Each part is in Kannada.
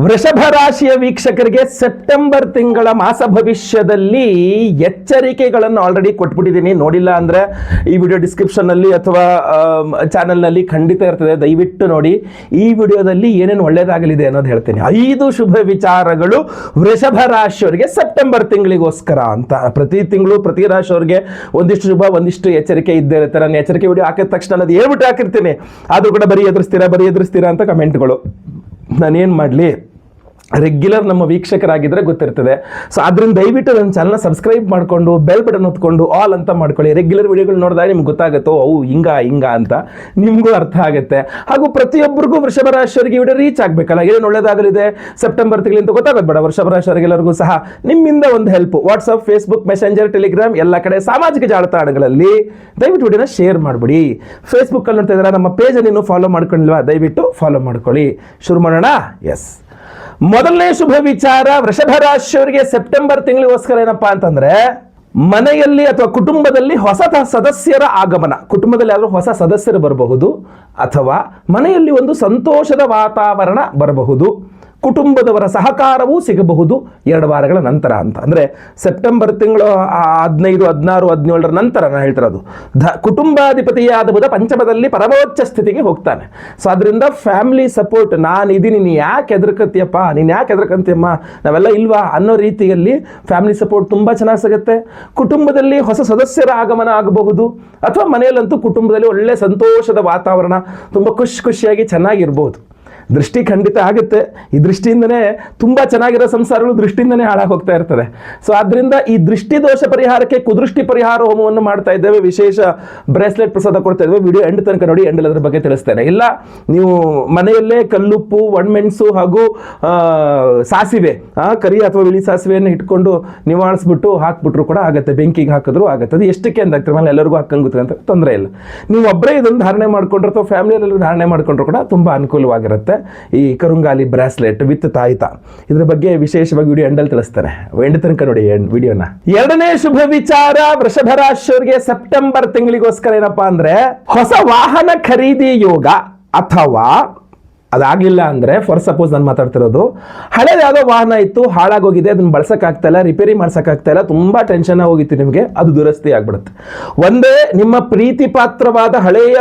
ವೃಷಭ ರಾಶಿಯ ವೀಕ್ಷಕರಿಗೆ ಸೆಪ್ಟೆಂಬರ್ ತಿಂಗಳ ಮಾಸ ಭವಿಷ್ಯದಲ್ಲಿ ಎಚ್ಚರಿಕೆಗಳನ್ನು ಆಲ್ರೆಡಿ ಕೊಟ್ಬಿಟ್ಟಿದ್ದೀನಿ. ನೋಡಿಲ್ಲ ಅಂದ್ರೆ ಈ ವಿಡಿಯೋ ಡಿಸ್ಕ್ರಿಪ್ಷನ್ ನಲ್ಲಿ ಅಥವಾ ಚಾನೆಲ್ ನಲ್ಲಿ ಖಂಡಿತ ಇರ್ತದೆ, ದಯವಿಟ್ಟು ನೋಡಿ. ಈ ವಿಡಿಯೋದಲ್ಲಿ ಏನೇನು ಒಳ್ಳೇದಾಗಲಿದೆ ಅನ್ನೋದು ಹೇಳ್ತೀನಿ. 5 ಶುಭ ವಿಚಾರಗಳು ವೃಷಭ ರಾಶಿಯವರಿಗೆ ಸೆಪ್ಟೆಂಬರ್ ತಿಂಗಳಿಗೋಸ್ಕರ ಅಂತ. ಪ್ರತಿ ತಿಂಗಳು ಪ್ರತಿ ರಾಶಿಯವರಿಗೆ ಒಂದಿಷ್ಟು ಶುಭ ಒಂದಿಷ್ಟು ಎಚ್ಚರಿಕೆ ಇದ್ದೇ ಇರುತ್ತೆ. ನಾನು ಎಚ್ಚರಿಕೆ ವಿಡಿಯೋ ಹಾಕಿದ ತಕ್ಷಣ ಅದು ಹೇಳ್ಬಿಟ್ಟು ಹಾಕಿರ್ತೀನಿ, ಆದ್ರೂ ಕೂಡ ಬರೀ ಎದುರಿಸ್ತೀರಾ ಅಂತ ಕಮೆಂಟ್ಗಳು. ನಾನೇನು ಮಾಡಲಿ, ರೆಗ್ಯುಲರ್ ನಮ್ಮ ವೀಕ್ಷಕರಾಗಿದ್ದರೆ ಗೊತ್ತಿರ್ತದೆ. ಸೊ ಅದರಿಂದ ದಯವಿಟ್ಟು ನನ್ನ ಚಾನಲ್ನ ಸಬ್ಸ್ಕ್ರೈಬ್ ಮಾಡಿಕೊಂಡು ಬೆಲ್ ಬಟನ್ ಹೊತ್ಕೊಂಡು ಆಲ್ ಅಂತ ಮಾಡ್ಕೊಳ್ಳಿ. ರೆಗ್ಯುಲರ್ ವಿಡಿಯೋಗಳು ನೋಡಿದಾಗ ನಿಮ್ಗೆ ಗೊತ್ತಾಗುತ್ತೋ ಅವು ಹಿಂಗ ಅಂತ ನಿಮಗೂ ಅರ್ಥ ಆಗುತ್ತೆ. ಹಾಗೂ ಪ್ರತಿಯೊಬ್ಬರಿಗೂ ವೃಷಭ ರಾಶಿಯವರಿಗೆ ವಿಡಿಯೋ ರೀಚ್ ಆಗಬೇಕಲ್ಲ, ಏನು ಒಳ್ಳೇದಾಗಲಿದೆ ಸೆಪ್ಟೆಂಬರ್ ತಿಂಗಳಿಂದ ಗೊತ್ತಾಗೋದು ಬೇಡ. ವೃಷಭ ರಾಶಿಯವರಿಗೆಲ್ಲರಿಗೂ ಸಹ ನಿಮ್ಮಿಂದ ಒಂದು help. WhatsApp, Facebook, messenger, Telegram ಎಲ್ಲ ಕಡೆ ಸಾಮಾಜಿಕ ಜಾಲತಾಣಗಳಲ್ಲಿ ದಯವಿಟ್ಟು ವಿಡಿಯೋನ ಶೇರ್ ಮಾಡಿಬಿಡಿ. ಫೇಸ್ಬುಕ್ಕಲ್ಲಿ ನೋಡ್ತಾ ಇದ್ದಾರೆ, ನಮ್ಮ ಪೇಜನ್ನು ಇನ್ನೂ ಫಾಲೋ ಮಾಡ್ಕೊಂಡಿಲ್ವಾ, ದಯವಿಟ್ಟು ಫಾಲೋ ಮಾಡ್ಕೊಳ್ಳಿ. ಶುರು ಮಾಡೋಣ. ಎಸ್, ಮೊದಲನೇ ಶುಭ ವಿಚಾರ ವೃಷಭ ರಾಶಿಯವರಿಗೆ ಸೆಪ್ಟೆಂಬರ್ ತಿಂಗಳಿಗೋಸ್ಕರ ಏನಪ್ಪಾ ಅಂತಂದ್ರೆ, ಮನೆಯಲ್ಲಿ ಅಥವಾ ಕುಟುಂಬದಲ್ಲಿ ಹೊಸ ಸದಸ್ಯರ ಆಗಮನ. ಕುಟುಂಬದಲ್ಲಿ ಯಾರು ಹೊಸ ಸದಸ್ಯರು ಬರಬಹುದು ಅಥವಾ ಮನೆಯಲ್ಲಿ ಒಂದು ಸಂತೋಷದ ವಾತಾವರಣ ಬರಬಹುದು. ಕುಟುಂಬದವರ ಸಹಕಾರವೂ ಸಿಗಬಹುದು 2 ವಾರಗಳ ನಂತರ ಅಂತ. ಅಂದರೆ ಸೆಪ್ಟೆಂಬರ್ ತಿಂಗಳು 15, 16, 17 ನಂತರ ನಾನು ಹೇಳ್ತಿರೋದು. ಕುಟುಂಬಾಧಿಪತಿಯಾದ ಬುಧ ಪಂಚಮದಲ್ಲಿ ಪರಮೋಚ್ಚ ಸ್ಥಿತಿಗೆ ಹೋಗ್ತಾನೆ. ಸೊ ಅದರಿಂದ ಫ್ಯಾಮಿಲಿ ಸಪೋರ್ಟ್, ನಾನಿದ್ದೀನಿ, ನೀನು ಯಾಕೆ ಹೆದರ್ಕತ್ತೀಯಪ್ಪ, ನೀನು ಯಾಕೆ ಹೆದರ್ಕಂತೀಯಮ್ಮ, ನಾವೆಲ್ಲ ಇಲ್ವಾ ಅನ್ನೋ ರೀತಿಯಲ್ಲಿ ಫ್ಯಾಮಿಲಿ ಸಪೋರ್ಟ್ ತುಂಬ ಚೆನ್ನಾಗಿ ಸಿಗುತ್ತೆ. ಕುಟುಂಬದಲ್ಲಿ ಹೊಸ ಸದಸ್ಯರ ಆಗಮನ ಆಗಬಹುದು ಅಥವಾ ಮನೆಯಲ್ಲಂತೂ ಕುಟುಂಬದಲ್ಲಿ ಒಳ್ಳೆ ಸಂತೋಷದ ವಾತಾವರಣ, ತುಂಬ ಖುಷಿಯಾಗಿ ಚೆನ್ನಾಗಿರ್ಬೋದು. ದೃಷ್ಟಿ ಖಂಡಿತ ಆಗುತ್ತೆ. ಈ ದೃಷ್ಟಿಯಿಂದನೇ ತುಂಬ ಚೆನ್ನಾಗಿರೋ ಸಂಸಾರಗಳು ದೃಷ್ಟಿಯಿಂದನೇ ಹಾಳಾಗಿ ಹೋಗ್ತಾ ಇರ್ತದೆ. ಸೊ ಆದ್ದರಿಂದ ಈ ದೃಷ್ಟಿ ದೋಷ ಪರಿಹಾರಕ್ಕೆ ಕುದೃಷ್ಟಿ ಪರಿಹಾರ ಹೋಮವನ್ನು ಮಾಡ್ತಾ ಇದ್ದೇವೆ. ವಿಶೇಷ ಬ್ರೇಸ್ಲೆಟ್ ಪ್ರಸಾದ ಕೊಡ್ತಾ ಇದ್ದೇವೆ. ವಿಡಿಯೋ ಎಂಡ್ ತನಕ ನೋಡಿ, ಎಂಡಲ್ಲಿ ಅದ್ರ ಬಗ್ಗೆ ತಿಳಿಸ್ತೇನೆ. ಇಲ್ಲ ನೀವು ಮನೆಯಲ್ಲೇ ಕಲ್ಲುಪ್ಪು, ಒಣಮೆಣಸು ಹಾಗೂ ಸಾಸಿವೆ, ಕರಿ ಅಥವಾ ಬಿಳಿ ಸಾಸಿವೆಯನ್ನು ಇಟ್ಕೊಂಡು ನಿವಾಳಿಸ್ಬಿಟ್ಟು ಹಾಕ್ಬಿಟ್ರು ಕೂಡ ಆಗುತ್ತೆ. ಬೆಂಕಿಗೆ ಹಾಕಿದ್ರು ಆಗುತ್ತೆ. ಅದು ಎಷ್ಟಕ್ಕೆ ಅಂತ ಆಗ್ತದೆ, ಮೇಲೆ ಎಲ್ಲರಿಗೂ ಹಾಕೊಂಡು ಗೊತ್ತಂತ ತೊಂದರೆ ಇಲ್ಲ. ನೀವು ಒಬ್ಬರೇ ಇದನ್ನು ಧಾರಣೆ ಮಾಡ್ಕೊಂಡ್ರೆ ಅಥವಾ ಫ್ಯಾಮಿಲಿಯಲ್ಲೆಲ್ಲರೂ ಧಾರಣೆ ಮಾಡ್ಕೊಂಡ್ರು ಕೂಡ ತುಂಬ ಅನುಕೂಲವಾಗಿರುತ್ತೆ. ಈ ಕರುಂಗಾಲಿ ಬ್ರಾಸ್ಲೆಟ್ ವಿತ್ ತಾಯ್ತ, ಇದ್ರ ಬಗ್ಗೆ ವಿಶೇಷವಾಗಿ ವಿಡಿಯೋ ಎಂಡಲ್ಲಿ ತಿಳಿಸ್ತಾರೆ. ಎಂಡ್ ತನಕ ನೋಡಿ ವಿಡಿಯೋನ. ಎರಡನೇ ಶುಭ ವಿಚಾರ ವೃಷಭ ರಾಶಿಯವರಿಗೆ ಸೆಪ್ಟೆಂಬರ್ ತಿಂಗಳಿಗೋಸ್ಕರ ಏನಪ್ಪಾ ಅಂದ್ರೆ, ಹೊಸ ವಾಹನ ಖರೀದಿ ಯೋಗ. ಅಥವಾ ಅದಾಗಲಿಲ್ಲ ಅಂದ್ರೆ, ಫಾರ್ ಸಪೋಸ್ ನಾನು ಮಾತಾಡ್ತಿರೋದು, ಹಳೇದು ಯಾವುದೋ ವಾಹನ ಇತ್ತು, ಹಾಳಾಗೋಗಿದೆ, ಅದನ್ನ ಬಳಸಕ್ಕಾಗ್ತಾ ಇಲ್ಲ, ರಿಪೇರಿ ಮಾಡ್ಸಕ್ಕಾಗ್ತಾ ಇಲ್ಲ, ತುಂಬಾ ಟೆನ್ಷನ್ ಹೋಗಿತ್ತು ನಿಮಗೆ, ಅದು ದುರಸ್ತಿ ಆಗ್ಬಿಡುತ್ತೆ. ಒಂದೇ ನಿಮ್ಮ ಪ್ರೀತಿ ಪಾತ್ರವಾದ ಹಳೆಯ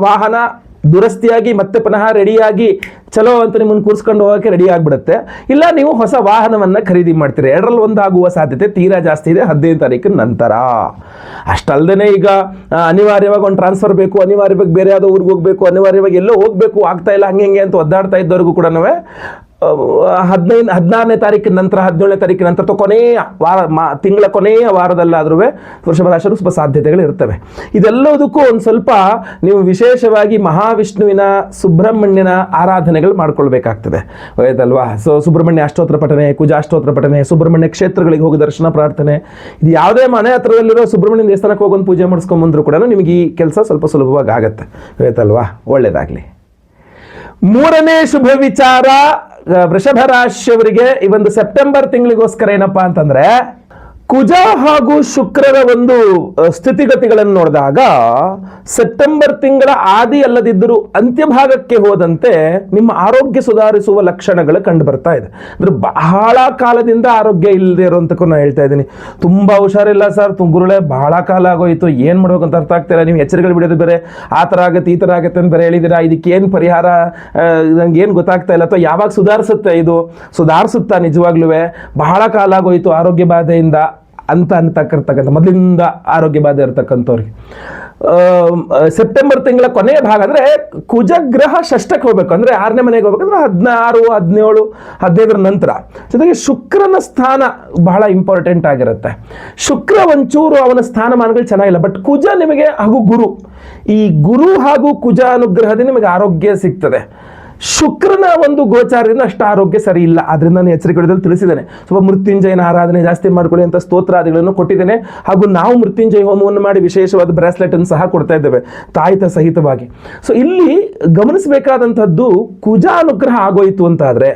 ವಾಹನ ದುರಸ್ತಿಯಾಗಿ ಮತ್ತೆ ಪುನಃ ರೆಡಿಯಾಗಿ ಚಲೋ ಅಂತ ನಿಮ್ಮನ್ನು ಕೂರಿಸ್ಕೊಂಡು ಹೋಗೋಕ್ಕೆ ರೆಡಿ ಆಗಿಬಿಡುತ್ತೆ. ಇಲ್ಲ ನೀವು ಹೊಸ ವಾಹನವನ್ನು ಖರೀದಿ ಮಾಡ್ತೀರಿ. 2ರಲ್ಲಿ 1 ಆಗುವ ಸಾಧ್ಯತೆ ತೀರಾ ಜಾಸ್ತಿ ಇದೆ 15 ತಾರೀಕಿನ ನಂತರ. ಅಷ್ಟಲ್ಲದೆ ಈಗ ಅನಿವಾರ್ಯವಾಗಿ ಒಂದು ಟ್ರಾನ್ಸ್ಫರ್ ಬೇಕು, ಅನಿವಾರ್ಯವಾಗಿ ಬೇರೆ ಯಾವುದೋ ಊರಿಗೆ ಹೋಗಬೇಕು, ಅನಿವಾರ್ಯವಾಗಿ ಎಲ್ಲೋ ಹೋಗಬೇಕು, ಆಗ್ತಾ ಇಲ್ಲ ಹಂಗೆ ಅಂತ ಒದ್ದಾಡ್ತಾ ಇದ್ದವ್ರಿಗೂ ಕೂಡ 16ನೇ ತಾರೀಕಿನ ನಂತರ, 17ನೇ ತಾರೀಕಿನ ನಂತರ ಅಥವಾ ಕೊನೆಯ ವಾರ, ತಿಂಗಳ ಕೊನೆಯ ವಾರದಲ್ಲಾದ್ರೂ ವೃಷಭ ರಾಶಿಯರು ಸ್ವಲ್ಪ ಸಾಧ್ಯತೆಗಳು ಇರ್ತವೆ. ಇದೆಲ್ಲದಕ್ಕೂ ಒಂದು ಸ್ವಲ್ಪ ನೀವು ವಿಶೇಷವಾಗಿ ಮಹಾವಿಷ್ಣುವಿನ, ಸುಬ್ರಹ್ಮಣ್ಯನ ಆರಾಧನೆಗಳು ಮಾಡ್ಕೊಳ್ಬೇಕಾಗ್ತದೆ, ಆಯ್ತಲ್ವಾ? ಸೊ ಸುಬ್ರಹ್ಮಣ್ಯ ಅಷ್ಟೋತ್ರ ಪಠನೆ, ಕುಜಾಷ್ಟೋತ್ರ ಪಠನೆ, ಸುಬ್ರಹ್ಮಣ್ಯ ಕ್ಷೇತ್ರಗಳಿಗೆ ಹೋಗಿ ದರ್ಶನ ಪ್ರಾರ್ಥನೆ, ಇದು ಯಾವುದೇ ಮನೆ ಹತ್ರದಲ್ಲಿರೋ ಸುಬ್ರಹ್ಮಣ್ಯ ದೇವಸ್ಥಾನಕ್ಕೆ ಹೋಗೊಂದು ಪೂಜೆ ಮಾಡಿಸ್ಕೊಂಬಂದ್ರು ಕೂಡ ನಿಮಗೆ ಈ ಕೆಲಸ ಸ್ವಲ್ಪ ಸುಲಭವಾಗಿ ಆಗುತ್ತೆ, ಆಯ್ತಲ್ವಾ? ಒಳ್ಳೇದಾಗಲಿ. ಮೂರನೇ ಶುಭ ವಿಚಾರ ವೃಷಭ ರಾಶಿಯವರಿಗೆ ಈ ಒಂದು ಸೆಪ್ಟೆಂಬರ್ ತಿಂಗಳಿಗೋಸ್ಕರ ಏನಪ್ಪಾ ಅಂತಂದ್ರೆ, ಕುಜ ಹಾಗೂ ಶುಕ್ರರ ಒಂದು ಸ್ಥಿತಿಗತಿಗಳನ್ನು ನೋಡಿದಾಗ ಸೆಪ್ಟೆಂಬರ್ ತಿಂಗಳ ಆದಿ ಅಲ್ಲದಿದ್ದರೂ ಅಂತ್ಯಭಾಗಕ್ಕೆ ಹೋದಂತೆ ನಿಮ್ಮ ಆರೋಗ್ಯ ಸುಧಾರಿಸುವ ಲಕ್ಷಣಗಳು ಕಂಡು ಬರ್ತಾ ಇದೆ. ಅಂದ್ರೆ ಬಹಳ ಕಾಲದಿಂದ ಆರೋಗ್ಯ ಇಲ್ಲದೆ ಇರೋಂತಕ್ಕೂ ನಾನು ಹೇಳ್ತಾ ಇದ್ದೀನಿ. ತುಂಬಾ ಹುಷಾರಿಲ್ಲ ಸರ್, ಗುರುಳೆ ಬಹಳ ಕಾಲ ಆಗೋಯ್ತು, ಏನ್ ಮಾಡ್ಬೇಕಂತ ಅರ್ಥ ಆಗ್ತಿಲ್ಲ, ನೀವು ಎಚ್ಚರಿಕೆಗಳು ಬಿಡೋದು ಬೇರೆ, ಆ ಥರ ಆಗುತ್ತೆ ಈ ಥರ ಆಗುತ್ತೆ ಅಂತ ಬೇರೆ ಹೇಳಿದ್ದೀರಾ, ಇದಕ್ಕೆ ಏನು ಪರಿಹಾರ ನಂಗೆ ಏನು ಗೊತ್ತಾಗ್ತಾ ಇಲ್ಲ, ಅಥವಾ ಯಾವಾಗ ಸುಧಾರಿಸುತ್ತೆ, ಇದು ಸುಧಾರಿಸುತ್ತಾ ನಿಜವಾಗ್ಲೂ, ಬಹಳ ಕಾಲ ಆಗೋಯ್ತು ಆರೋಗ್ಯ ಬಾಧೆಯಿಂದ ಅಂತ ಅಂತಕ್ಕಂಥ ಮೊದಲಿಂದ ಆರೋಗ್ಯ ಬಾಧೆ ಇರ್ತಕ್ಕಂಥವ್ರಿಗೆ ಸೆಪ್ಟೆಂಬರ್ ತಿಂಗಳ ಕೊನೆಯ ಭಾಗ ಅಂದ್ರೆ ಕುಜಗ್ರಹ ಷಷ್ಠಕ್ಕೆ ಹೋಗ್ಬೇಕು, ಅಂದ್ರೆ 6ನೇ ಮನೆಗೆ ಹೋಗ್ಬೇಕಂದ್ರೆ 16, 17, 15ರ ನಂತರ. ಜೊತೆಗೆ ಶುಕ್ರನ ಸ್ಥಾನ ಬಹಳ ಇಂಪಾರ್ಟೆಂಟ್ ಆಗಿರುತ್ತೆ. ಶುಕ್ರ ಒಂಚೂರು ಅವನ ಸ್ಥಾನಮಾನಗಳು ಚೆನ್ನಾಗಿಲ್ಲ, ಬಟ್ ಕುಜ ನಿಮಗೆ ಹಾಗೂ ಗುರು, ಈ ಗುರು ಹಾಗೂ ಕುಜ ಅನುಗ್ರಹದಿಂದ ನಿಮಗೆ ಆರೋಗ್ಯ ಸಿಗ್ತದೆ. ಶುಕ್ರನ ಒಂದು ಗೋಚಾರದಿಂದ ಅಷ್ಟು ಆರೋಗ್ಯ ಸರಿ ಇಲ್ಲ. ಆದ್ರಿಂದ ನಾನು ಎಚ್ಚರಿಕೆಗಳಲ್ಲಿ ತಿಳಿಸಿದ್ದೇನೆ, ಸ್ವಲ್ಪ ಮೃತ್ಯುಂಜಯನ ಆರಾಧನೆ ಜಾಸ್ತಿ ಮಾಡ್ಕೊಳ್ಳಿ ಅಂತ ಸ್ತೋತ್ರಾದಿಗಳನ್ನು ಕೊಟ್ಟಿದ್ದೇನೆ. ಹಾಗೂ ನಾವು ಮೃತ್ಯುಂಜಯ ಹೋಮವನ್ನು ಮಾಡಿ ವಿಶೇಷವಾದ ಬ್ರಾಸ್ಲೆಟ್ ಅನ್ನು ಸಹ ಕೊಡ್ತಾ ಇದ್ದೇವೆ ತಾಯ್ತ ಸಹಿತವಾಗಿ. ಸೊ ಇಲ್ಲಿ ಗಮನಿಸಬೇಕಾದಂಥದ್ದು, ಕುಜ ಅನುಗ್ರಹ ಆಗೋಯ್ತು ಅಂತಾದ್ರೆ,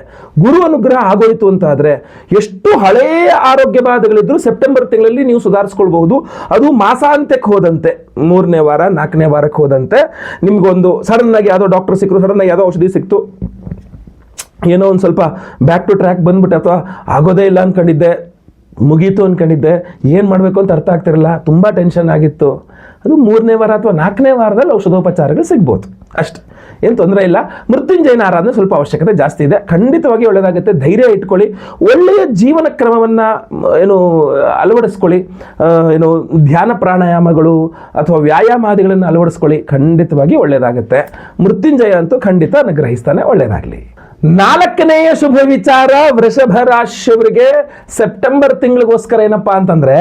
ಗುರು ಅನುಗ್ರಹ ಆಗೋಯ್ತು ಅಂತಾದ್ರೆ, ಎಷ್ಟು ಹಳೆಯ ಆರೋಗ್ಯ ಬಾಧೆಗಳಿದ್ರು ಸೆಪ್ಟೆಂಬರ್ ತಿಂಗಳಲ್ಲಿ ನೀವು ಸುಧಾರಿಸ್ಕೊಳ್ಬಹುದು. ಅದು ಮಾಸಾಂತ್ಯಕ್ಕೆ ಹೋದಂತೆ, 3ನೇ ವಾರ 4ನೇ ವಾರಕ್ಕೆ ಹೋದಂತೆ ನಿಮ್ಗೊಂದು ಸಡನ್ ಆಗಿ ಯಾವುದೋ ಡಾಕ್ಟರ್ ಸಿಕ್ಕರು, ಸಡನ್ ಆಗಿ ಯಾವುದೋ ಔಷಧಿ ಸಿಕ್ತು, ಏನೋ ಒಂದು ಸ್ವಲ್ಪ ಬ್ಯಾಕ್ ಟು ಟ್ರ್ಯಾಕ್ ಬಂದ್ಬಿಟ್ಟೆ, ಅಥವಾ ಆಗೋದೇ ಇಲ್ಲ ಅಂದ್ಕೊಂಡಿದ್ದೆ, ಮುಗೀತು ಅಂದ್ಕೊಂಡಿದ್ದೆ, ಏನು ಮಾಡಬೇಕು ಅಂತ ಅರ್ಥ ಆಗ್ತಿರಲ್ಲ, ತುಂಬ ಟೆನ್ಷನ್ ಆಗಿತ್ತು, ಅದು 3ನೇ ವಾರ ಅಥವಾ 4ನೇ ವಾರದಲ್ಲಿ ಔಷಧೋಪಚಾರಗಳು ಸಿಗ್ಬೋದು ಅಷ್ಟೆ, ಏನು ತೊಂದರೆ ಇಲ್ಲ. ಮೃತ್ಯುಂಜಯನ ಆರಾಧನೆ ಸ್ವಲ್ಪ ಅವಶ್ಯಕತೆ ಜಾಸ್ತಿ ಇದೆ, ಖಂಡಿತವಾಗಿ ಒಳ್ಳೆಯದಾಗುತ್ತೆ. ಧೈರ್ಯ ಇಟ್ಕೊಳ್ಳಿ, ಒಳ್ಳೆಯ ಜೀವನ ಕ್ರಮವನ್ನು ಅಳವಡಿಸ್ಕೊಳ್ಳಿ, ಧ್ಯಾನ ಪ್ರಾಣಾಯಾಮಗಳು ಅಥವಾ ವ್ಯಾಯಾಮಾದಿಗಳನ್ನು ಅಳವಡಿಸ್ಕೊಳ್ಳಿ, ಖಂಡಿತವಾಗಿ ಒಳ್ಳೆಯದಾಗುತ್ತೆ. ಮೃತ್ಯುಂಜಯ ಅಂತೂ ಖಂಡಿತ ಅನುಗ್ರಹಿಸ್ತಾನೆ, ಒಳ್ಳೆಯದಾಗಲಿ. 4ನೆಯ ಶುಭ ವಿಚಾರ, ವೃಷಭ ರಾಶಿಯವರಿಗೆ ಸೆಪ್ಟೆಂಬರ್ ತಿಂಗಳಿಗೋಸ್ಕರ ಏನಪ್ಪಾ ಅಂತಂದ್ರೆ,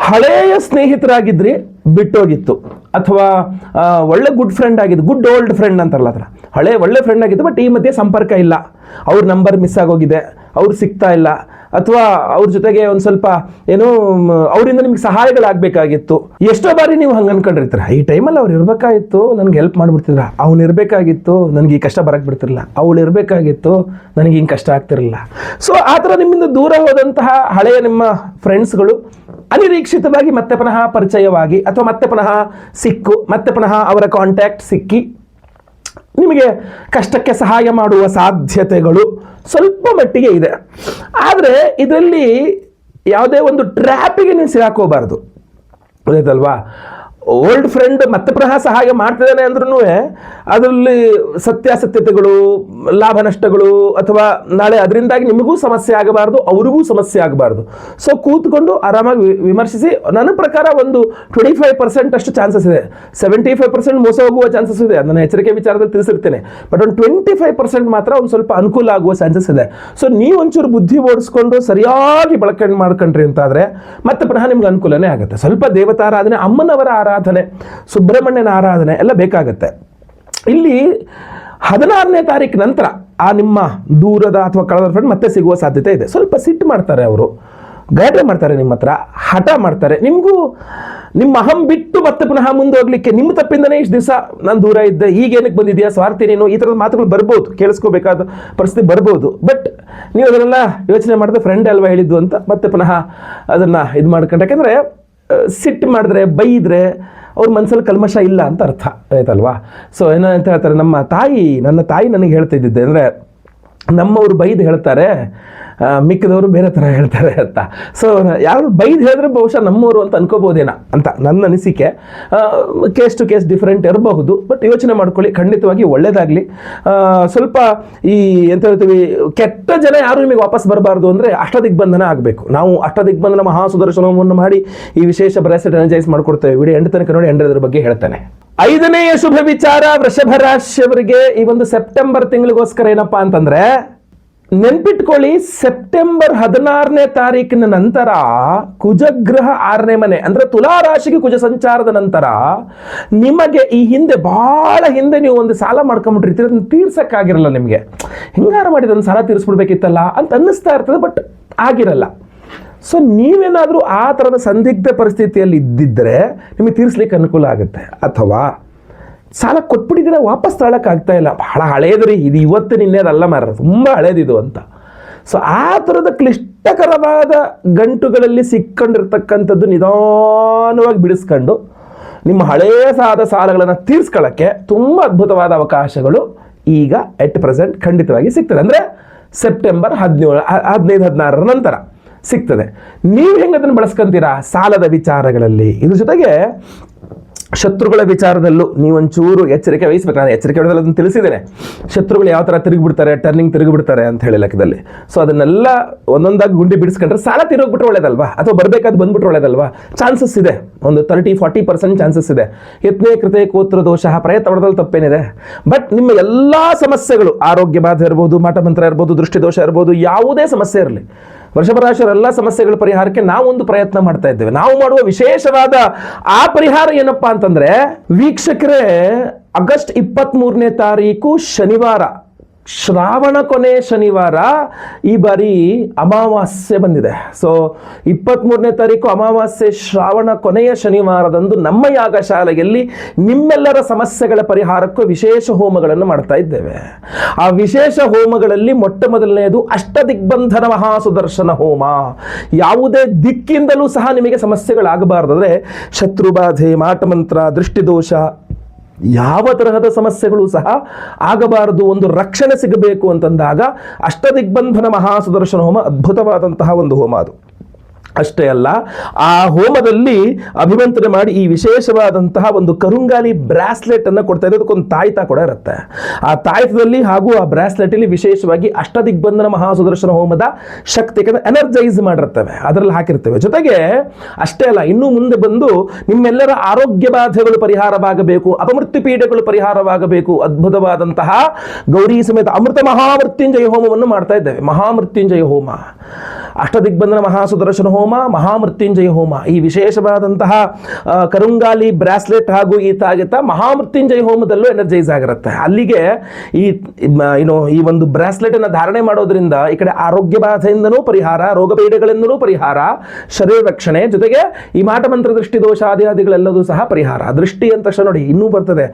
ಹಳೆಯ ಸ್ನೇಹಿತರಾಗಿದ್ರಿ, ಬಿಟ್ಟೋಗಿತ್ತು, ಅಥವಾ ಒಳ್ಳೆ ಗುಡ್ ಫ್ರೆಂಡ್ ಆಗಿದ್ದು, ಗುಡ್ ಓಲ್ಡ್ ಫ್ರೆಂಡ್ ಅಂತಾರಲ್ಲ, ಹಳೆ ಒಳ್ಳೆ ಫ್ರೆಂಡ್ ಆಗಿತ್ತು, ಬಟ್ ಈ ಮಧ್ಯೆ ಸಂಪರ್ಕ ಇಲ್ಲ, ಅವ್ರ ನಂಬರ್ ಮಿಸ್ ಆಗೋಗಿದೆ, ಅವ್ರು ಸಿಗ್ತಾ ಇಲ್ಲ, ಅಥವಾ ಅವ್ರ ಜೊತೆಗೆ ಒಂದು ಸ್ವಲ್ಪ ಅವರಿಂದ ನಿಮ್ಗೆ ಸಹಾಯಗಳಾಗಬೇಕಾಗಿತ್ತು. ಎಷ್ಟೋ ಬಾರಿ ನೀವು ಹಂಗೆ ಅನ್ಕೊಂಡಿರ್ತೀರ, ಈ ಟೈಮಲ್ಲಿ ಅವ್ರು ಇರಬೇಕಾಗಿತ್ತು, ನನಗೆ ಹೆಲ್ಪ್ ಮಾಡಿಬಿಡ್ತಿದ್ರ, ಅವ್ನು ಇರಬೇಕಾಗಿತ್ತು, ನನಗೆ ಈ ಕಷ್ಟ ಬರಕ್ಕೆ ಬಿಡ್ತಿರಲಿಲ್ಲ, ಅವಳು ಇರಬೇಕಾಗಿತ್ತು, ನನಗೆ ಹಿಂಗೆ ಕಷ್ಟ ಆಗ್ತಿರಲಿಲ್ಲ. ಸೊ ಆ ಥರ ನಿಮ್ಮಿಂದ ದೂರ ಹೋದಂತಹ ಹಳೆಯ ನಿಮ್ಮ ಫ್ರೆಂಡ್ಸ್ಗಳು ಅನಿರೀಕ್ಷಿತವಾಗಿ ಮತ್ತೆ ಪುನಃ ಪರಿಚಯವಾಗಿ, ಅಥವಾ ಮತ್ತೆ ಪುನಃ ಸಿಕ್ಕು, ಮತ್ತೆ ಪುನಃ ಅವರ ಕಾಂಟ್ಯಾಕ್ಟ್ ಸಿಕ್ಕಿ ನಿಮಗೆ ಕಷ್ಟಕ್ಕೆ ಸಹಾಯ ಮಾಡುವ ಸಾಧ್ಯತೆಗಳು ಸ್ವಲ್ಪ ಮಟ್ಟಿಗೆ ಇದೆ. ಆದರೆ ಇದರಲ್ಲಿ ಯಾವುದೇ ಒಂದು ಟ್ರ್ಯಾಪಿಗೆ ನೀವು ಸಿಗಾಕೋಬಾರ್ದು, ಗೊತ್ತಾಯ್ತಲ್ವಾ? ಓಲ್ಡ್ ಫ್ರೆಂಡ್ ಮತ್ತೆ ಪುನಃ ಸಹಾಯ ಮಾಡ್ತಿದ್ದಾನೆ ಅಂದ್ರೂ ಅದರಲ್ಲಿ ಸತ್ಯಾಸತ್ಯತೆಗಳು, ಲಾಭ ನಷ್ಟಗಳು, ಅಥವಾ ನಾಳೆ ಅದರಿಂದಾಗಿ ನಿಮಗೂ ಸಮಸ್ಯೆ ಆಗಬಾರ್ದು, ಅವ್ರಿಗೂ ಸಮಸ್ಯೆ ಆಗಬಾರ್ದು. ಸೊ ಕೂತ್ಕೊಂಡು ಆರಾಮಾಗಿ ವಿಮರ್ಶಿಸಿ. ನನ್ನ ಪ್ರಕಾರ ಒಂದು 25% ಅಷ್ಟು ಚಾನ್ಸಸ್ ಇದೆ, 75% ಮೋಸ ಹೋಗುವ ಚಾನ್ಸಸ್ ಇದೆ, ಅದನ್ನು ಎಚ್ಚರಿಕೆ ವಿಚಾರದಲ್ಲಿ ತಿಳಿಸಿರ್ತೇನೆ. ಬಟ್ ಒಂದು 25% ಮಾತ್ರ ಒಂದು ಸ್ವಲ್ಪ ಅನುಕೂಲ ಆಗುವ ಚಾನ್ಸಸ್ ಇದೆ. ಸೊ ನೀವು ಒಂಚೂರು ಬುದ್ಧಿ ಓಡಿಸ್ಕೊಂಡು ಸರಿಯಾಗಿ ಬಳಕೆ ಮಾಡ್ಕೊಂಡ್ರಿ ಅಂತಾದರೆ ಮತ್ತೆ ಪುನಃ ನಿಮ್ಗೆ ಅನುಕೂಲನೇ ಆಗುತ್ತೆ. ಸ್ವಲ್ಪ ದೇವತಾರಾಧನೆ, ಅಮ್ಮನವರ ಆರಾಧನೆ, ಸುಬ್ರಹ್ಮಣ್ಯನ ಆರಾಧನೆ ಎಲ್ಲ ಬೇಕಾಗತ್ತೆ. ಇಲ್ಲಿ 16ನೇ ತಾರೀಕು ನಂತರ ಆ ನಿಮ್ಮ ದೂರದ ಅಥವಾ ಕಳೆದ ಫ್ರೆಂಡ್ ಮತ್ತೆ ಸಿಗುವ ಸಾಧ್ಯತೆ ಇದೆ. ಸ್ವಲ್ಪ ಸಿಟ್ಟು ಮಾಡ್ತಾರೆ, ಅವರು ಗಲಾಟೆ ಮಾಡ್ತಾರೆ ನಿಮ್ಮ ಹತ್ರ, ಹಠ ಮಾಡ್ತಾರೆ. ನಿಮಗೂ ನಿಮ್ಮ ಅಹಂ ಬಿಟ್ಟು ಮತ್ತೆ ಪುನಃ ಮುಂದೆ ಹೋಗ್ಲಿಕ್ಕೆ, ನಿಮ್ಮ ತಪ್ಪಿಂದನೇ ಇಷ್ಟು ದಿವಸ ನಾನು ದೂರ ಇದ್ದೆ, ಈಗೇನಕ್ಕೆ ಬಂದಿದೆಯಾ, ಸ್ವಾರ್ಥಿ ನೀನು, ಈ ಥರದ ಮಾತುಗಳು ಬರ್ಬೋದು, ಕೇಳಿಸ್ಕೋಬೇಕಾದ ಪರಿಸ್ಥಿತಿ ಬರ್ಬೋದು. ಬಟ್ ನೀವು ಅದನ್ನೆಲ್ಲ ಯೋಚನೆ ಮಾಡಿದ್ರೆ ಫ್ರೆಂಡ್ ಅಲ್ವಾ ಹೇಳಿದ್ದು ಅಂತ ಮತ್ತೆ ಪುನಃ ಅದನ್ನು ಇದು ಮಾಡ್ಕೊಂಡ್ರೆ, ಯಾಕೆಂದರೆ ಸಿಟ್ಟು ಮಾಡಿದ್ರೆ, ಬೈದ್ರೆ ಅವ್ರ ಮನಸ್ಸಲ್ಲಿ ಕಲ್ಮಶ ಇಲ್ಲ ಅಂತ ಅರ್ಥ ಆಯ್ತಲ್ವಾ? ಸೊ ಏನಂತ ಹೇಳ್ತಾರೆ, ನನ್ನ ತಾಯಿ ನನಗೆ ಹೇಳ್ತಾ ಇದ್ದಿದ್ದೆ ಅಂದರೆ, ನಮ್ಮವರು ಬೈದು ಹೇಳ್ತಾರೆ, ಮಿಕ್ಕಿದವರು ಬೇರೆ ಥರ ಹೇಳ್ತಾರೆ ಅಂತ. ಸೊ ಯಾರು ಬೈದು ಹೇಳಿದ್ರೆ ಬಹುಶಃ ನಮ್ಮವರು ಅಂತ ಅನ್ಕೋಬೋದೇನ ಅಂತ ನನ್ನ ಅನಿಸಿಕೆ. ಕೇಸ್ ಟು ಕೇಸ್ ಡಿಫ್ರೆಂಟ್ ಇರಬಹುದು, ಬಟ್ ಯೋಚನೆ ಮಾಡ್ಕೊಳ್ಳಿ, ಖಂಡಿತವಾಗಿ ಒಳ್ಳೇದಾಗಲಿ. ಸ್ವಲ್ಪ ಈ ಎಂತ ಹೇಳ್ತೀವಿ, ಕೆಟ್ಟ ಜನ ಯಾರು ನಿಮಗೆ ವಾಪಸ್ ಬರಬಾರ್ದು ಅಂದರೆ ಅಷ್ಟದಿಗ್ಬಂಧನ ಆಗಬೇಕು. ನಾವು ಅಷ್ಟದಿಗ್ಬಂಧನ ಮಹಾಸುದರ್ಶನವನ್ನು ಮಾಡಿ ಈ ವಿಶೇಷ ಬ್ರಾಸ್ಲೆಟ್ ಎನರ್ಜೈಸ್ ಮಾಡ್ಕೊಡ್ತೇವೆ. ವಿಡಿಯೋ ಎಂಡ್ ತನಕ ನೋಡಿ, ಎಂಡ್ ಅದ್ರ ಬಗ್ಗೆ ಹೇಳ್ತಾನೆ. 5ನೆಯ ಶುಭ ವಿಚಾರ, ವೃಷಭ ರಾಶಿಯವರಿಗೆ ಈ ಒಂದು ಸೆಪ್ಟೆಂಬರ್ ತಿಂಗಳಿಗೋಸ್ಕರ ಏನಪ್ಪಾ ಅಂತಂದ್ರೆ, ನೆನ್ಪಿಟ್ಕೊಳ್ಳಿ, ಸೆಪ್ಟೆಂಬರ್ 16ನೇ ತಾರೀಕಿನ ನಂತರ ಕುಜಗ್ರಹ 6ನೇ ಮನೆ ಅಂದ್ರೆ ತುಲಾ ರಾಶಿಗೆ ಕುಜ ಸಂಚಾರದ ನಂತರ ನಿಮಗೆ ಈ ಹಿಂದೆ ಬಹಳ ಹಿಂದೆ ನೀವು ಒಂದು ಸಾಲ ಮಾಡ್ಕೊಂಡ್ಬಿಟ್ಟಿರ್ತೀರಿ, ಅದನ್ನು ತೀರ್ಸಕ್ಕಾಗಿರಲ್ಲ. ನಿಮಗೆ ಹಿಂಗಾರ ಮಾಡಿದ ಒಂದು ಸಾಲ ತೀರಿಸ್ಬಿಡ್ಬೇಕಿತ್ತಲ್ಲ ಅಂತ ಅನ್ನಿಸ್ತಾ ಇರ್ತದೆ, ಬಟ್ ಆಗಿರಲ್ಲ. ಸೊ ನೀವೇನಾದರೂ ಆ ಥರದ ಸಂದಿಗ್ಧ ಪರಿಸ್ಥಿತಿಯಲ್ಲಿ ಇದ್ದಿದ್ದರೆ ನಿಮಗೆ ತೀರಿಸ್ಲಿಕ್ಕೆ ಅನುಕೂಲ ಆಗುತ್ತೆ. ಅಥವಾ ಸಾಲ ಕೊಟ್ಬಿಟ್ಟಿದ್ದೀರ, ವಾಪಸ್ ತಗೊಳಕ್ಕಾಗ್ತಾ ಇಲ್ಲ, ಬಹಳ ಹಳೇದ್ರಿ ಇದು, ಇವತ್ತು ನಿನ್ನೇದಲ್ಲ ಮಾರ, ತುಂಬ ಹಳೇದಿದು ಅಂತ. ಸೊ ಆ ಥರದ ಕ್ಲಿಷ್ಟಕರವಾದ ಗಂಟುಗಳಲ್ಲಿ ಸಿಕ್ಕೊಂಡಿರ್ತಕ್ಕಂಥದ್ದು ನಿಧಾನವಾಗಿ ಬಿಡಿಸ್ಕೊಂಡು ನಿಮ್ಮ ಹಳೆಯ ಸಾಲಗಳನ್ನು ತೀರಿಸ್ಕೊಳ್ಳೋಕ್ಕೆ ತುಂಬ ಅದ್ಭುತವಾದ ಅವಕಾಶಗಳು ಈಗ ಎಟ್ ಪ್ರೆಸೆಂಟ್ ಖಂಡಿತವಾಗಿ ಸಿಗ್ತದೆ. ಅಂದರೆ ಸೆಪ್ಟೆಂಬರ್ 15-16 ನಂತರ ಸಿಗ್ತದೆ. ನೀವು ಹೆಂಗೆ ಅದನ್ನು ಬಳಸ್ಕೊಂತೀರಾ ಸಾಲದ ವಿಚಾರಗಳಲ್ಲಿ. ಇದ್ರ ಜೊತೆಗೆ ಶತ್ರುಗಳ ವಿಚಾರದಲ್ಲೂ ನೀವೊಂಚೂರು ಎಚ್ಚರಿಕೆ ವಹಿಸ್ಬೇಕು. ನಾನು ಎಚ್ಚರಿಕೆ ಹೊಡೆದಲ್ಲಿ ಅದನ್ನು ತಿಳಿಸಿದ್ದೇನೆ, ಶತ್ರುಗಳು ಯಾವ ಥರ ತಿರುಗಿಬಿಡ್ತಾರೆ, ಟರ್ನಿಂಗ್ ತಿರುಗಿಬಿಡ್ತಾರೆ ಅಂತ ಹೇಳಿ ಲೆಕ್ಕದಲ್ಲಿ. ಸೊ ಅದನ್ನೆಲ್ಲ ಒಂದೊಂದಾಗಿ ಗುಂಡಿ ಬಿಡಿಸ್ಕೊಂಡ್ರೆ ಸಾಲ ತಿರುಗಿಬಿಟ್ರೆ ಒಳ್ಳೇದಲ್ವಾ, ಅಥವಾ ಬರಬೇಕಾದ್ ಬಂದ್ಬಿಟ್ರೆ ಒಳ್ಳೇದಲ್ವಾ. ಚಾನ್ಸಸ್ ಇದೆ, ಒಂದು 30-40% ಚಾನ್ಸಸ್ ಇದೆ. ಯತ್ನೇ ಕೃತೆ ಕೋತ್ರ ದೋಷ, ಪ್ರಯತ್ನ ಹೊಡೆದಲ್ಲಿ ತಪ್ಪೇನಿದೆ. ಬಟ್ ನಿಮ್ಮ ಎಲ್ಲ ಸಮಸ್ಯೆಗಳು, ಆರೋಗ್ಯ ಬಾಧೆ ಇರ್ಬೋದು, ಮಾಟಮಂತ್ರ ಇರ್ಬೋದು, ದೃಷ್ಟಿದೋಷ ಇರ್ಬೋದು, ಯಾವುದೇ ಸಮಸ್ಯೆ ಇರಲಿ, ವೃಷಭ ರಾಶಿಯವರ ಎಲ್ಲ ಸಮಸ್ಯೆಗಳ ಪರಿಹಾರಕ್ಕೆ ನಾವೊಂದು ಪ್ರಯತ್ನ ಮಾಡ್ತಾ ಇದ್ದೇವೆ. ನಾವು ಮಾಡುವ ವಿಶೇಷವಾದ ಆ ಪರಿಹಾರ ಏನಪ್ಪಾ ಅಂತಂದ್ರೆ, ವೀಕ್ಷಕರೇ, ಆಗಸ್ಟ್ 23ನೇ ತಾರೀಕು ಶನಿವಾರ, ಶ್ರಾವಣ ಕೊನೆ ಶನಿವಾರ, ಈ ಬಾರಿ ಅಮಾವಾಸ್ಯೆ ಬಂದಿದೆ. ಸೊ 23ನೇ ತಾರೀಕು ಅಮಾವಾಸ್ಯೆ, ಶ್ರಾವಣ ಕೊನೆಯ ಶನಿವಾರದಂದು ನಮ್ಮ ಯಾಗಶಾಲೆಯಲ್ಲಿ ನಿಮ್ಮೆಲ್ಲರ ಸಮಸ್ಯೆಗಳ ಪರಿಹಾರಕ್ಕೂ ವಿಶೇಷ ಹೋಮಗಳನ್ನು ಮಾಡ್ತಾ ಇದ್ದೇವೆ. ಆ ವಿಶೇಷ ಹೋಮಗಳಲ್ಲಿ ಮೊಟ್ಟ ಮೊದಲನೆಯದು ಅಷ್ಟದಿಗ್ಬಂಧನ ಮಹಾಸುದರ್ಶನ ಹೋಮ. ಯಾವುದೇ ದಿಕ್ಕಿಂದಲೂ ಸಹ ನಿಮಗೆ ಸಮಸ್ಯೆಗಳಾಗಬಾರ್ದು, ಅಂದರೆ ಶತ್ರುಬಾಧೆ, ಮಾಟಮಂತ್ರ, ದೃಷ್ಟಿದೋಷ, ಯಾವ ತರಹದ ಸಮಸ್ಯೆಗಳು ಸಹ ಆಗಬಾರದು, ಒಂದು ರಕ್ಷಣೆ ಸಿಗಬೇಕು ಅಂತಂದಾಗ ಅಷ್ಟದಿಗ್ಬಂಧನ ಮಹಾಸುದರ್ಶನ ಹೋಮ ಅದ್ಭುತವಾದಂತಹ ಒಂದು ಹೋಮ ಅದು. ಅಷ್ಟೇ ಅಲ್ಲ, ಆ ಹೋಮದಲ್ಲಿ ಅಭಿಮಂತ್ರಣ ಮಾಡಿ ಈ ವಿಶೇಷವಾದಂತಹ ಒಂದು ಕರುಂಗಾಲಿ ಬ್ರಾಸ್ಲೆಟ್ ಅನ್ನು ಕೊಡ್ತಾ ಇದ್ದಾರೆ. ಅದಕ್ಕೊಂದು ತಾಯ್ತ ಕೂಡ ಇರುತ್ತೆ. ಆ ತಾಯ್ತದಲ್ಲಿ ಹಾಗೂ ಆ ಬ್ರಾಸ್ಲೆಟ್ ಅಲ್ಲಿ ವಿಶೇಷವಾಗಿ ಅಷ್ಟದಿಗ್ಬಂಧನ ಮಹಾಸುದರ್ಶನ ಹೋಮದ ಶಕ್ತಿ ಎನರ್ಜೈಸ್ ಮಾಡಿರ್ತವೆ, ಅದರಲ್ಲಿ ಹಾಕಿರ್ತೇವೆ. ಜೊತೆಗೆ ಅಷ್ಟೇ ಅಲ್ಲ, ಇನ್ನು ಮುಂದೆ ಬಂದು ನಿಮ್ಮೆಲ್ಲರ ಆರೋಗ್ಯ ಬಾಧೆಗಳು ಪರಿಹಾರವಾಗಬೇಕು, ಅಪಮೃತ್ಯು ಪೀಠಗಳು ಪರಿಹಾರವಾಗಬೇಕು, ಅದ್ಭುತವಾದಂತಹ ಗೌರಿ ಸಮೇತ ಅಮೃತ ಮಹಾಮೃತ್ಯುಂಜಯ ಹೋಮವನ್ನು ಮಾಡ್ತಾ ಇದ್ದೇವೆ. ಮಹಾಮೃತ್ಯುಂಜಯ ಹೋಮ, ಅಷ್ಟದಿಗ್ಬಂಧನ ಮಹಾಸುದರ್ಶನ ಹೋಮ, ಮಹಾಮೃತ್ಯುಂಜಯ ಹೋಮ, ಈ ವಿಶೇಷವಾದಂತಹ ಕರುಂಗಾಲಿ ಬ್ರಾಸ್ಲೆಟ್ ಹಾಗೂ ಈ ತಾಗಿತ ಮಹಾಮೃತ್ಯುಂಜಯ ಹೋಮದಲ್ಲೂ ಎನರ್ಜೈಸ್ ಆಗಿರುತ್ತೆ. ಅಲ್ಲಿಗೆ ಈ ಒಂದು ಬ್ರಾಸ್ಲೆಟ್ ಅನ್ನು ಧಾರಣೆ ಮಾಡೋದ್ರಿಂದ ಈ ಕಡೆ ಆರೋಗ್ಯ ಬಾಧೆಯಿಂದನೂ ಪರಿಹಾರ, ರೋಗ ಪೀಡೆಗಳಿಂದಲೂ ಪರಿಹಾರ, ಶರೀರ ರಕ್ಷಣೆ, ಜೊತೆಗೆ ಈ ಮಾಟ ಮಂತ್ರ ದೃಷ್ಟಿ ದೋಷಾದಿಗಳೆಲ್ಲದೂ ಸಹ ಪರಿಹಾರ. ದೃಷ್ಟಿ ಅಂತ ತಕ್ಷಣ ನೋಡಿ ಇನ್ನೂ ಬರ್ತದೆ,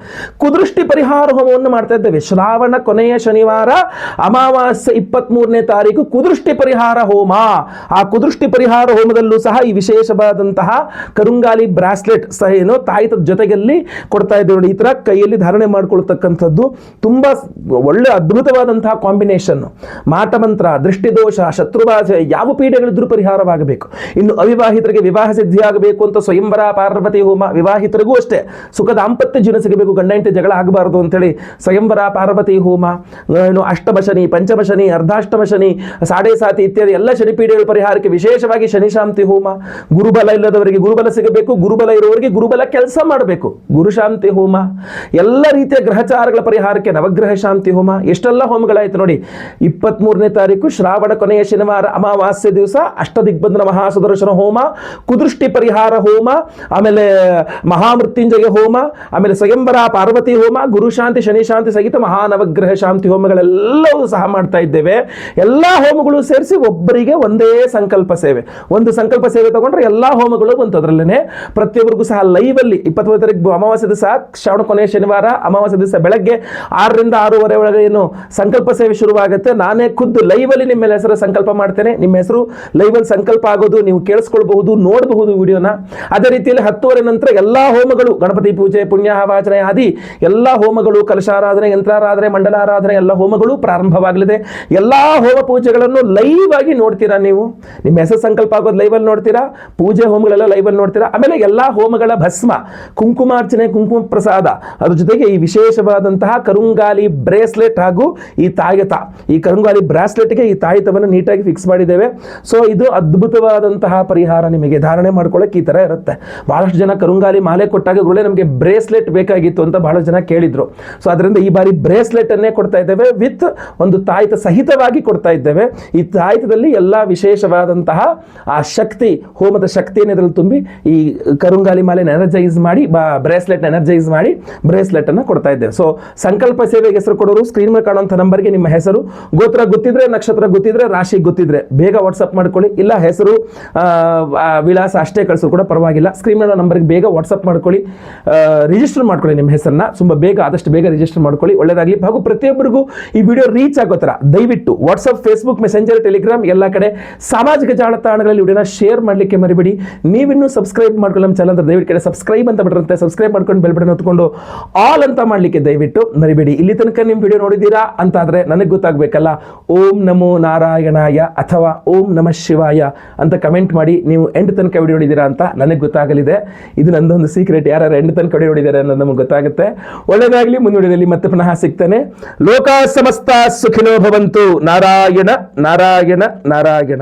ಕುದೃಷ್ಟಿ ಪರಿಹಾರ ಹೋಮವನ್ನು ಮಾಡ್ತಾ ಇದ್ದೇವೆ. ಶ್ರಾವಣ ಕೊನೆಯ ಶನಿವಾರ ಅಮಾವಾಸ್ಯೆ 23ನೇ ತಾರೀಕು ಕುದೃಷ್ಟಿ ಪರಿಹಾರ ಹೋಮ. ಆ ಕುದೃಷ್ಟಿ ಪರಿಹಾರ ಹೋಮದಲ್ಲೂ ಸಹ ಈ ವಿಶೇಷವಾದಂತಹ ಕರುಂಗಾಲಿ ಬ್ರಾಸ್ಲೆಟ್ ಸಹ ಏನು ತಾಯಿತದ ಜೊತೆಗಲ್ಲಿ ಕೊಡ್ತಾ ಇದ್ದೇವೆ ನೋಡಿ. ಈ ತರ ಕೈಯಲ್ಲಿ ಧಾರಣೆ ಮಾಡ್ಕೊಳ್ತಕ್ಕಂಥದ್ದು ತುಂಬಾ ಒಳ್ಳೆ ಅದ್ಭುತವಾದಂತಹ ಕಾಂಬಿನೇಷನ್. ಮಾಟಮಂತ್ರ, ದೃಷ್ಟಿದೋಷ, ಶತ್ರುಬಾಧೆ, ಯಾವ ಪೀಡೆಗಳಿದ್ರೂ ಪರಿಹಾರವಾಗಬೇಕು. ಇನ್ನು ಅವಿವಾಹಿತರಿಗೆ ವಿವಾಹ ಸಿದ್ಧಿಯಾಗಬೇಕು ಅಂತ ಸ್ವಯಂವರ ಪಾರ್ವತಿ ಹೋಮ, ವಿವಾಹಿತರಿಗೂ ಅಷ್ಟೇ ಸುಖ ದಾಂಪತ್ಯ ಜೀವನ ಸಿಗಬೇಕು, ಗಂಡ ಹೆಂಡತಿ ಜಗಳ ಆಗಬಾರದು ಅಂತೇಳಿ ಸ್ವಯಂವರ ಪಾರ್ವತಿ ಹೋಮ. ಇನ್ನು ಅಷ್ಟಮ ಶನಿ, ಪಂಚಮ ಶನಿ, ಅರ್ಧಾಷ್ಟಮ ಶನಿ, ಸಾಡೆ ಸಾತಿ ಇತ್ಯಾದಿ ಎಲ್ಲ ಶನಿ ಪೀಡೆಗಳ ಪರಿಹಾರಕ್ಕೆ ವಿಶೇಷವಾಗಿ ಶನಿ ಶಾಂತಿ ಹೋಮ. ಗುರುಬಲ ಇಲ್ಲದವರಿಗೆ ಗುರುಬಲ ಸಿಗಬೇಕು, ಗುರುಬಲ ಇರುವವರಿಗೆ ಗುರುಬಲ ಕೆಲಸ ಮಾಡಬೇಕು, ಗುರು ಶಾಂತಿ ಹೋಮ. ಎಲ್ಲ ರೀತಿಯ ಗ್ರಹಚಾರಗಳ ಪರಿಹಾರಕ್ಕೆ ನವಗ್ರಹ ಶಾಂತಿ ಹೋಮ. ಎಷ್ಟೆಲ್ಲ ಹೋಮಗಳಾಯ್ತು ನೋಡಿ. 23ನೇ ತಾರೀಕು ಶ್ರಾವಣ ಕೊನೆಯ ಶನಿವಾರ ಅಮಾವಾಸ್ಯೆ ದಿವಸ ಅಷ್ಟದಿಗ್ಬಂಧನ ಮಹಾಸುದರ್ಶನ ಹೋಮ, ಕುದೃಷ್ಟಿ ಪರಿಹಾರ ಹೋಮ, ಆಮೇಲೆ ಮಹಾಮೃತ್ಯುಂಜಯ ಹೋಮ, ಆಮೇಲೆ ಸ್ವಯಂವರ ಪಾರ್ವತಿ ಹೋಮ, ಗುರು ಶಾಂತಿ, ಶನಿ ಶಾಂತಿ ಸಹಿತ ಮಹಾನವಗ್ರಹ ಶಾಂತಿ ಹೋಮಗಳೆಲ್ಲವೂ ಸಹ ಮಾಡ್ತಾ ಇದ್ದೇವೆ. ಎಲ್ಲಾ ಹೋಮಗಳು ಸೇರಿಸಿ ಒಬ್ಬರಿಗೆ ಒಂದೇ ಸಂಕಲ್ಪ ಸೇವೆ, ಒಂದು ಸಂಕಲ್ಪ ಸೇವೆ ತಗೊಂಡ್ರೆ ಎಲ್ಲಾ ಹೋಮಗಳು ಬಂತು. ಅದರಲ್ಲೇನೆ ಪ್ರತಿಯೊಬ್ಬರಿಗೂ ಸಹ ಲೈವ್ ಅಲ್ಲಿ 25 ತಾರೀಕು ಅಮಾವಾಸ್ಯೆ ದಿವಸ ಶ್ರಾವಣ ಕೊನೆಯ ಶನಿವಾರ ಅಮಾವಾಸ್ಯೆ ದಿವಸ ಬೆಳಗ್ಗೆ 6ರಿಂದ 6:30 ಒಳಗೆ ಏನು ಸಂಕಲ್ಪ ಸೇವೆ ಶುರುವಾಗುತ್ತೆ. ನಾನೇ ಖುದ್ದು ಲೈವ್ ಅಲ್ಲಿ ನಿಮ್ಮ ಹೆಸರು ಸಂಕಲ್ಪ ಮಾಡ್ತೇನೆ. ನಿಮ್ಮ ಹೆಸರು ಲೈವ್ ಅಲ್ಲಿ ಸಂಕಲ್ಪ ಆಗೋದು ನೀವು ಕೇಳಿಸ್ಕೊಳ್ಬಹುದು, ನೋಡಬಹುದು ವಿಡಿಯೋನ. ಅದೇ ರೀತಿಯಲ್ಲಿ 10:30 ನಂತರ ಎಲ್ಲಾ ಹೋಮಗಳು, ಗಣಪತಿ ಪೂಜೆ, ಪುಣ್ಯಾಹವಾಚನೆ ಆದಿ ಎಲ್ಲಾ ಹೋಮಗಳು, ಕಲಶಾರಾಧನೆ, ಯಂತ್ರಾರಾಧನೆ, ಮಂಡಲಾರಾಧನೆ ಎಲ್ಲ ಹೋಮಗಳು ಪ್ರಾರಂಭವಾಗಲಿದೆ. ಎಲ್ಲಾ ಹೋಮ ಪೂಜೆಗಳನ್ನು ಲೈವ್ ಆಗಿ ನೋಡ್ತೀರಾ ನೀವು. ನಿಮ್ಮ ಹೆಸರು ಸಂಕಲ್ಪ ಆಗೋದು ಲೈವ್ ಅಲ್ಲಿ ನೋಡ್ತೀರಾ, ಪೂಜೆ ಹೋಮಗಳೆಲ್ಲ ಲೈವ್ ಅಲ್ಲಿ ನೋಡ್ತೀರಾ. ಆಮೇಲೆ ಎಲ್ಲಾ ಹೋಮಗಳ ಭಸ್ಮ, ಕುಂಕುಮಾರ್ಚನೆ, ಕುಂಕುಮ ಪ್ರಸಾದ, ಅದ್ರ ಜೊತೆಗೆ ಈ ವಿಶೇಷವಾದಂತಹ ಕರುಂಗಾಲಿ ಬ್ರೇಸ್ಲೆಟ್ ಹಾಗೂ ಈ ತಾಯಿತ, ಈ ಕರುಂಗಾಲಿ ಬ್ರಾಸ್ಲೆಟ್ಗೆ ಈ ತಾಯಿತವನ್ನು ನೀಟಾಗಿ ಫಿಕ್ಸ್ ಮಾಡಿದ್ದೇವೆ. ಸೊ ಇದು ಅದ್ಭುತವಾದಂತಹ ಪರಿಹಾರ. ನಿಮಗೆ ಧಾರಣೆ ಮಾಡ್ಕೊಳ್ಳೋಕೆ ಈ ತರ ಇರುತ್ತೆ. ಬಹಳಷ್ಟು ಜನ ಕರುಂಗಾಲಿ ಮಾಲೆ ಕೊಟ್ಟಾಗ ಗುರುಗಳೇ ನಮಗೆ ಬ್ರೇಸ್ಲೆಟ್ ಬೇಕಾಗಿತ್ತು ಅಂತ ಬಹಳ ಜನ ಕೇಳಿದ್ರು. ಸೊ ಅದರಿಂದ ಈ ಬಾರಿ ಬ್ರೇಸ್ಲೆಟ್ ಅನ್ನೇ ಕೊಡ್ತಾ ಇದ್ದೇವೆ, ವಿತ್ ಒಂದು ತಾಯಿತ ಸಹಿತವಾಗಿ ಕೊಡ್ತಾ ಇದ್ದೇವೆ. ಈ ತಾಯಿತದಲ್ಲಿ ಎಲ್ಲಾ ವಿಶೇಷವಾದಂತಹ ಆ ಶಕ್ತಿ, ಹೋಮದ ಶಕ್ತಿಯನ್ನು ಇದರಲ್ಲಿ ತುಂಬಿ ಈ ಕರುಂಗಾಲಿ ಮಾಲೆ ಎನರ್ಜೈಸ್ ಮಾಡಿ, ಬ್ರೇಸ್ಲೆಟ್ ಎನರ್ಜೈಸ್ ಮಾಡಿ ಬ್ರೇಸ್ಲೆಟ್ ಅನ್ನು ಕೊಡ್ತಾ ಇದ್ದೇವೆ. ಸೊ ಸಂಕಲ್ಪ ಸೇವೆಗೆ ಹೆಸರು ಕೊಡೋರು ಸ್ಕ್ರೀನ್ ಮೇಲೆ ಕಾಣುವಂಥ ನಂಬರ್ಗೆ ನಿಮ್ಮ ಹೆಸರು, ಗೋತ್ರ ಗೊತ್ತಿದ್ರೆ, ನಕ್ಷತ್ರ ಗೊತ್ತಿದ್ರೆ, ರಾಶಿ ಗೊತ್ತಿದ್ರೆ ಬೇಗ ವಾಟ್ಸಪ್ ಮಾಡ್ಕೊಳ್ಳಿ. ಇಲ್ಲ ಹೆಸರು ವಿಳಾಸ ಅಷ್ಟೇ ಕಳಿಸೋರು ಕೂಡ ಪರವಾಗಿಲ್ಲ, ಸ್ಕ್ರೀನ್ ಮೇಲೆ ನಂಬರ್ಗೆ ಬೇಗ ವಾಟ್ಸಪ್ ಮಾಡ್ಕೊಳ್ಳಿ, ರಿಜಿಸ್ಟರ್ ಮಾಡ್ಕೊಳ್ಳಿ ನಿಮ್ಮ ಹೆಸರನ್ನ. ತುಂಬ ಬೇಗ, ಆದಷ್ಟು ಬೇಗ ರಿಜಿಸ್ಟರ್ ಮಾಡ್ಕೊಳ್ಳಿ, ಒಳ್ಳೆಯದಾಗಲಿ. ಹಾಗೂ ಪ್ರತಿಯೊಬ್ಬರಿಗೂ ಈ ವಿಡಿಯೋ ರೀಚ್ ಆಗೋ ಥರ ದಯವಿಟ್ಟು ವಾಟ್ಸಪ್, ಫೇಸ್ಬುಕ್, ಮೆಸೆಂಜರ್, ಟೆಲಿಗ್ರಾಮ್ ಎಲ್ಲ ಕಡೆ ಸಾಮಾಜಿಕ ಜಾಲತಾಣಗಳಲ್ಲಿ ವಿಡಿಯೋನ ಶೇರ್ ಮಾಡಲಿಕ್ಕೆ ಮರಿಬೇಡಿ. ನೀವಿನ್ನೂ ಸಬ್ಸ್ಕ್ರೈಬ್ ಮಾಡ್ಕೊಳ್ಳಿ ನಮ್ಮ ಚಾನಲ್, ದಯವಿಟ್ಟು ಕಡೆ ಸಬ್ಸ್ಕ್ರೈಬ್ ಅಂತ ಬಿಟ್ಟಿರುತ್ತೆ, ಸಬ್ಸ್ಕ್ರೈಬ್ ಮಾಡ್ಕೊಂಡು ಬೆಲ್ ಬಟನ್ ಹೊತ್ಕೊಂಡು ಆಲ್ ಅಂತ ಮಾಡಲಿಕ್ಕೆ ದಯವಿಟ್ಟು ಮರಿಬೇಡಿ. ಇಲ್ಲಿ ತನಕ ನಿಮ್ಮ ವಿಡಿಯೋ ನೋಡಿದ್ದೀರಾ ಅಂತಾದರೆ ನನಗೆ ಗೊತ್ತಾಗಬೇಕಲ್ಲ. ಓಂ ನಮೋ ನಾರಾಯಣಾಯ ಅಥವಾ ಓಂ ನಮಃ ಶಿವಾಯ ಅಂತ ಕಮೆಂಟ್ ಮಾಡಿ ನೀವು ಎಂಡ್ ತನಕ ವಿಡಿಯೋ ನೋಡಿದ್ದೀರಾ ಅಂತ ನನಗೆ ಗೊತ್ತಾಗಲಿದೆ. ಇದು ನಂದೊಂದು ಸೀಕ್ರೆಟ್, ಯಾರು ಎಂಡ್ ತನಕ ವಿಡಿಯೋ ನೋಡಿದ್ದಾರೆ ಅನ್ನೋದು ನಮಗೆ ಗೊತ್ತಾಗುತ್ತೆ. ಒಳ್ಳೆಯದಾಗಲಿ. ಮುಂದಿನ ವಿಡಿಯೋದಲ್ಲಿ ಮತ್ತೆ ಪುನಃ ಸಿಗ್ತೇನೆ. ಲೋಕ ಸಮಸ್ತ ಸುಖಿನೋ ಭವಂತು. ನಾರಾಯಣ ನಾರಾಯಣ ನಾರಾಯಣ.